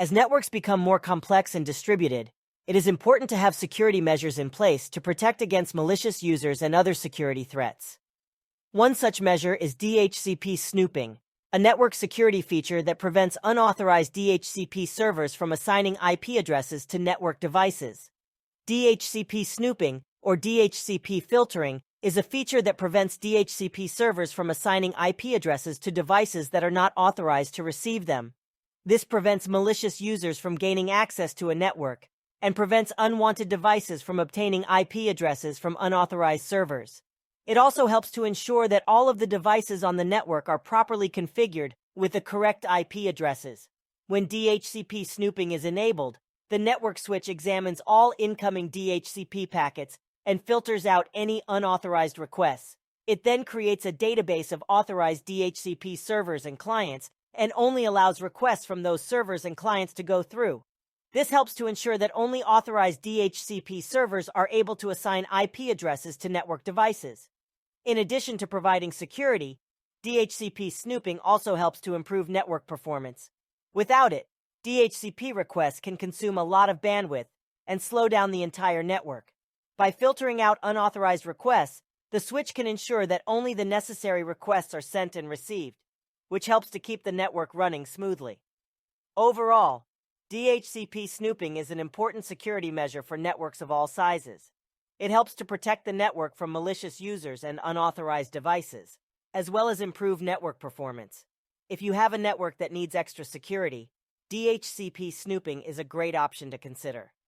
As networks become more complex and distributed, it is important to have security measures in place to protect against malicious users and other security threats. One such measure is DHCP Snooping, a network security feature that prevents unauthorized DHCP servers from assigning IP addresses to network devices. DHCP Snooping, or DHCP filtering, is a feature that prevents DHCP servers from assigning IP addresses to devices that are not authorized to receive them. This prevents malicious users from gaining access to a network and prevents unwanted devices from obtaining IP addresses from unauthorized servers. It also helps to ensure that all of the devices on the network are properly configured with the correct IP addresses. When DHCP snooping is enabled, the network switch examines all incoming DHCP packets and filters out any unauthorized requests. It then creates a database of authorized DHCP servers and clients and only allows requests from those servers and clients to go through. This helps to ensure that only authorized DHCP servers are able to assign IP addresses to network devices. In addition to providing security, DHCP snooping also helps to improve network performance. Without it, DHCP requests can consume a lot of bandwidth and slow down the entire network. By filtering out unauthorized requests, the switch can ensure that only the necessary requests are sent and received, which helps to keep the network running smoothly. Overall, DHCP snooping is an important security measure for networks of all sizes. It helps to protect the network from malicious users and unauthorized devices, as well as improve network performance. If you have a network that needs extra security, DHCP snooping is a great option to consider.